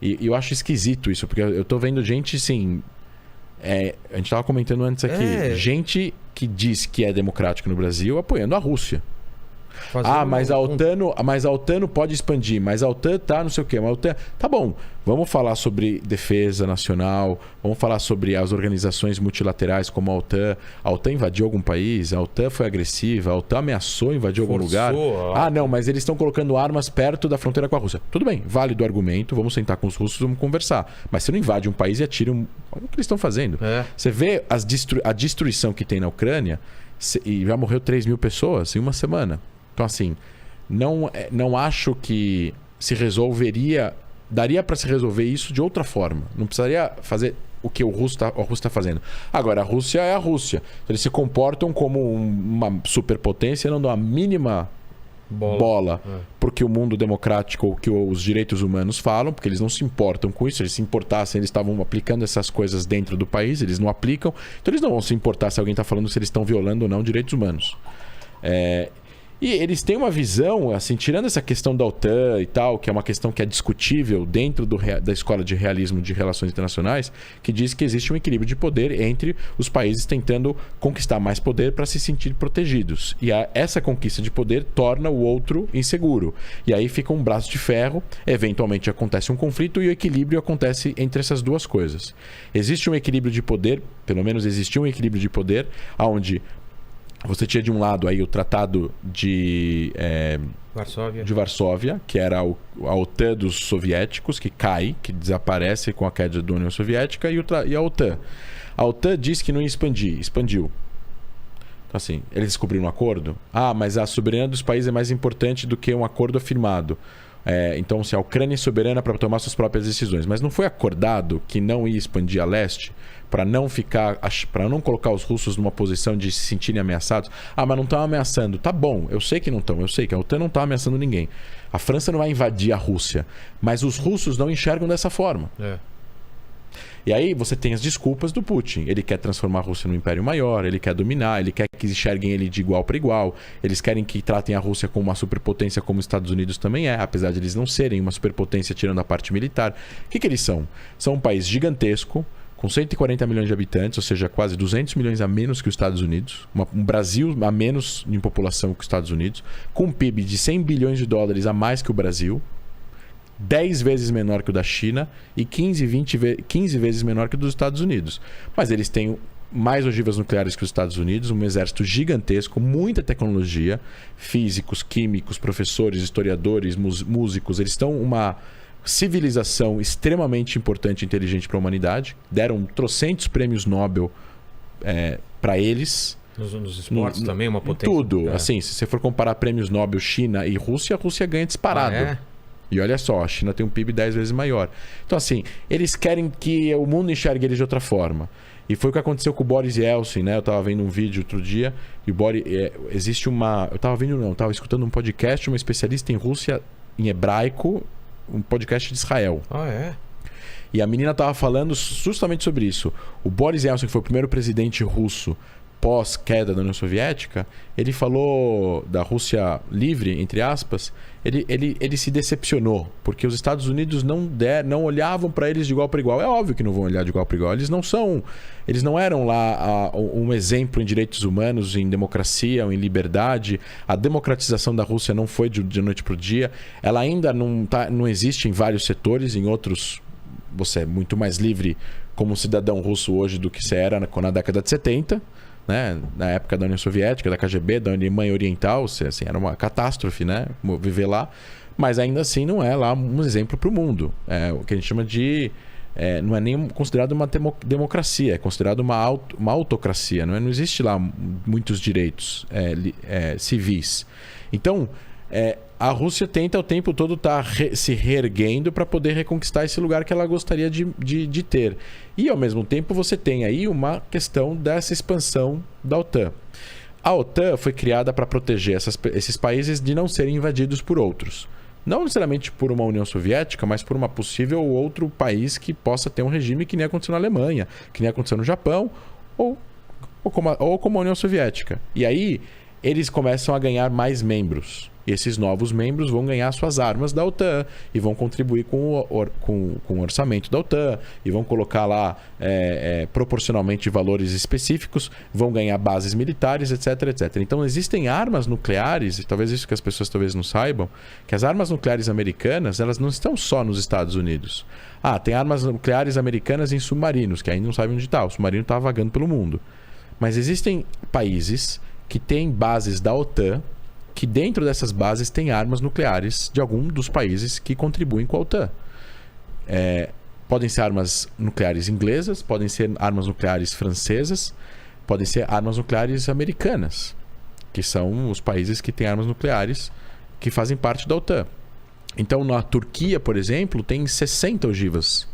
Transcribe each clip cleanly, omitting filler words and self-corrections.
E eu acho esquisito isso, porque eu tô vendo gente, assim... a gente tava comentando antes aqui, gente que diz que é democrático no Brasil apoiando a Rússia. Mas a OTAN pode expandir, mas a OTAN tá não sei o quê. Mas a OTAN... Tá bom, vamos falar sobre defesa nacional, vamos falar sobre as organizações multilaterais como a OTAN. A OTAN invadiu algum país, a OTAN foi agressiva, a OTAN ameaçou invadir algum lugar. Não, mas eles estão colocando armas perto da fronteira com a Rússia. Tudo bem, válido o argumento, vamos sentar com os russos, vamos conversar. Mas você não invade um país e atira o que eles estão fazendo. Você vê a destruição que tem na Ucrânia e já morreu 3 mil pessoas em uma semana. Então, assim, não acho que se resolveria... Daria para se resolver isso de outra forma. Não precisaria fazer o que o russo está fazendo. Agora, a Rússia é a Rússia. Eles se comportam como uma superpotência e não dão a mínima bola porque o mundo democrático ou que os direitos humanos falam, porque eles não se importam com isso. Se eles se importassem, eles estavam aplicando essas coisas dentro do país, eles não aplicam. Então, eles não vão se importar se alguém está falando se eles estão violando ou não direitos humanos. E eles têm uma visão, assim, tirando essa questão da OTAN e tal, que é uma questão que é discutível dentro da escola de realismo de relações internacionais, que diz que existe um equilíbrio de poder entre os países tentando conquistar mais poder para se sentir protegidos. E essa conquista de poder torna o outro inseguro. E aí fica um braço de ferro, eventualmente acontece um conflito e o equilíbrio acontece entre essas duas coisas. Existe um equilíbrio de poder, pelo menos existiu um equilíbrio de poder, onde... Você tinha de um lado aí o Tratado de Varsóvia, que era a OTAN dos soviéticos, que cai, que desaparece com a queda da União Soviética, e a OTAN. A OTAN disse que não ia expandir, expandiu. Então, assim, eles descobriram um acordo. Mas a soberania dos países é mais importante do que um acordo afirmado. Então, se a Ucrânia é soberana para tomar suas próprias decisões, mas não foi acordado que não ia expandir a leste para não colocar os russos numa posição de se sentirem ameaçados. Mas não estão ameaçando. Tá bom, eu sei que não estão, eu sei que a OTAN não está ameaçando ninguém. A França não vai invadir a Rússia, mas os russos não enxergam dessa forma. E aí você tem as desculpas do Putin. Ele quer transformar a Rússia num império maior, ele quer dominar, ele quer que enxerguem ele de igual para igual. Eles querem que tratem a Rússia como uma superpotência, como os Estados Unidos também é, apesar de eles não serem uma superpotência tirando a parte militar. O que eles são? São um país gigantesco, com 140 milhões de habitantes, ou seja, quase 200 milhões a menos que os Estados Unidos, um Brasil a menos em população que os Estados Unidos, com um PIB de 100 bilhões de dólares a mais que o Brasil, 10 vezes menor que o da China e 15 vezes menor que o dos Estados Unidos. Mas eles têm mais ogivas nucleares que os Estados Unidos, um exército gigantesco, muita tecnologia, físicos, químicos, professores, historiadores, músicos. Eles estão uma civilização extremamente importante e inteligente para a humanidade. Deram trocentos prêmios Nobel para eles. Nos esportes também, uma potência. Tudo. Assim, se você for comparar prêmios Nobel China e Rússia, a Rússia ganha disparado. E olha só, a China tem um PIB 10 vezes maior. Então, assim, eles querem que o mundo enxergue eles de outra forma. E foi o que aconteceu com o Boris Yeltsin, né? Eu estava vendo um vídeo outro dia e existe uma... Eu estava escutando um podcast, uma especialista em Rússia, em hebraico, um podcast de Israel. E a menina estava falando justamente sobre isso. O Boris Yeltsin, que foi o primeiro presidente russo pós-queda da União Soviética, ele falou da Rússia livre, entre aspas, ele se decepcionou, porque os Estados Unidos não olhavam para eles de igual para igual. É óbvio que não vão olhar de igual para igual. Eles não eram lá um exemplo em direitos humanos, em democracia, em liberdade. A democratização da Rússia não foi de noite para o dia. Ela ainda não existe em vários setores, em outros você é muito mais livre como cidadão russo hoje do que você era na década de 70. Né? Na época da União Soviética, da KGB, da Alemanha Oriental, assim, era uma catástrofe, né? Viver lá, mas ainda assim não é lá um exemplo para o mundo. O que a gente chama de... não é nem considerado uma democracia, é considerado uma autocracia. Não existe lá muitos direitos civis. Então, a Rússia tenta o tempo todo estar se reerguendo para poder reconquistar esse lugar que ela gostaria de ter. E, ao mesmo tempo, você tem aí uma questão dessa expansão da OTAN. A OTAN foi criada para proteger esses países de não serem invadidos por outros. Não necessariamente por uma União Soviética, mas por uma possível outro país que possa ter um regime que nem aconteceu na Alemanha, que nem aconteceu no Japão, ou como a União Soviética. E aí, eles começam a ganhar mais membros. E esses novos membros vão ganhar suas armas da OTAN e vão contribuir com o orçamento da OTAN e vão colocar lá proporcionalmente valores específicos, vão ganhar bases militares, etc, etc. Então existem armas nucleares, e talvez isso que as pessoas talvez não saibam, que as armas nucleares americanas, elas não estão só nos Estados Unidos. Tem armas nucleares americanas em submarinos, que ainda não sabem onde está. O submarino está vagando pelo mundo. Mas existem países que têm bases da OTAN, que dentro dessas bases tem armas nucleares de algum dos países que contribuem com a OTAN. Podem ser armas nucleares inglesas, podem ser armas nucleares francesas, podem ser armas nucleares americanas, que são os países que têm armas nucleares que fazem parte da OTAN. Então, na Turquia, por exemplo, tem 60 ogivas.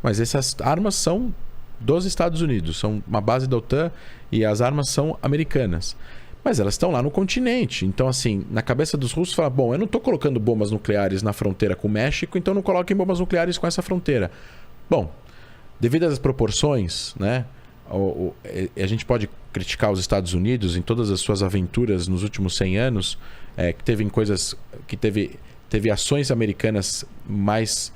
Mas essas armas são dos Estados Unidos, são uma base da OTAN e as armas são americanas. Mas elas estão lá no continente. Então, assim, na cabeça dos russos, fala: bom, eu não estou colocando bombas nucleares na fronteira com o México, então não coloquem bombas nucleares com essa fronteira. Bom, devido às proporções, né? A gente pode criticar os Estados Unidos em todas as suas aventuras nos últimos 100 anos, que teve coisas que teve ações americanas mais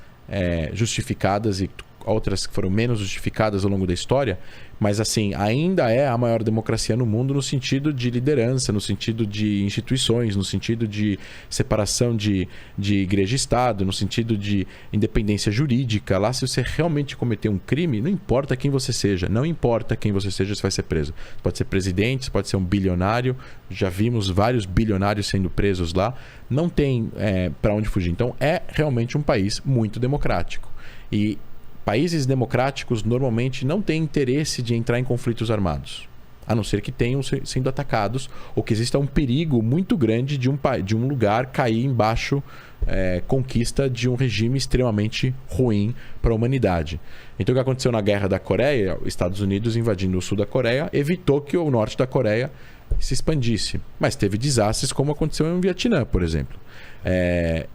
justificadas e outras que foram menos justificadas ao longo da história, mas assim, ainda é a maior democracia no mundo no sentido de liderança, no sentido de instituições, no sentido de separação de igreja e Estado, no sentido de independência jurídica. Lá, se você realmente cometer um crime, não importa quem você seja, você vai ser preso. Pode ser presidente, pode ser um bilionário, já vimos vários bilionários sendo presos lá, não tem para onde fugir. Então, é realmente um país muito democrático. E países democráticos normalmente não têm interesse de entrar em conflitos armados, a não ser que tenham sendo atacados ou que exista um perigo muito grande de um lugar cair embaixo conquista de um regime extremamente ruim para a humanidade. Então, o que aconteceu na Guerra da Coreia, os Estados Unidos invadindo o sul da Coreia evitou que o norte da Coreia se expandisse. Mas teve desastres como aconteceu no Vietnã, por exemplo.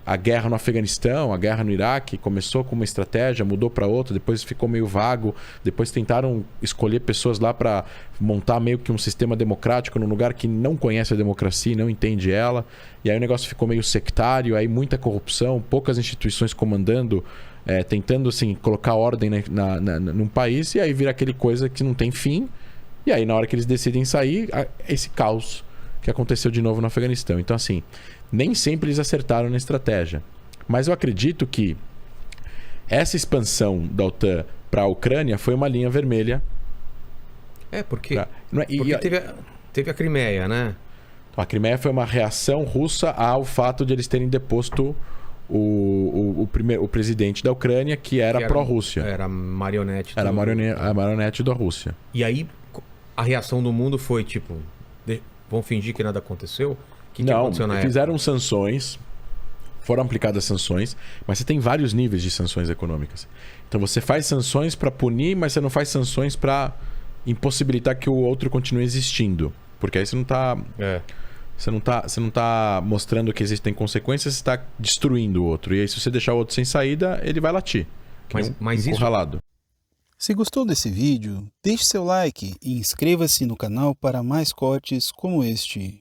A guerra no Afeganistão, a guerra no Iraque começou com uma estratégia, mudou para outra, depois ficou meio vago, depois tentaram escolher pessoas lá para montar meio que um sistema democrático num lugar que não conhece a democracia e não entende ela, e aí o negócio ficou meio sectário, aí muita corrupção, poucas instituições comandando, tentando assim, colocar ordem num país, e aí vira aquele coisa que não tem fim, e aí na hora que eles decidem sair, esse caos que aconteceu de novo no Afeganistão. Então, assim, nem sempre eles acertaram na estratégia. Mas eu acredito que essa expansão da OTAN para a Ucrânia foi uma linha vermelha. Porque teve a Crimeia, né? A Crimeia foi uma reação russa ao fato de eles terem deposto o presidente da Ucrânia, que era pró-Rússia. Era marionete. Era a marionete da Rússia. E aí a reação do mundo foi tipo: vão fingir que nada aconteceu? Que aconteceu na época? Fizeram sanções, foram aplicadas sanções, mas você tem vários níveis de sanções econômicas. Então você faz sanções para punir, mas você não faz sanções para impossibilitar que o outro continue existindo. Porque aí você não está você não tá mostrando que existem consequências, você está destruindo o outro. E aí, se você deixar o outro sem saída, ele vai latir. Mas encurralado. Se gostou desse vídeo, deixe seu like e inscreva-se no canal para mais cortes como este.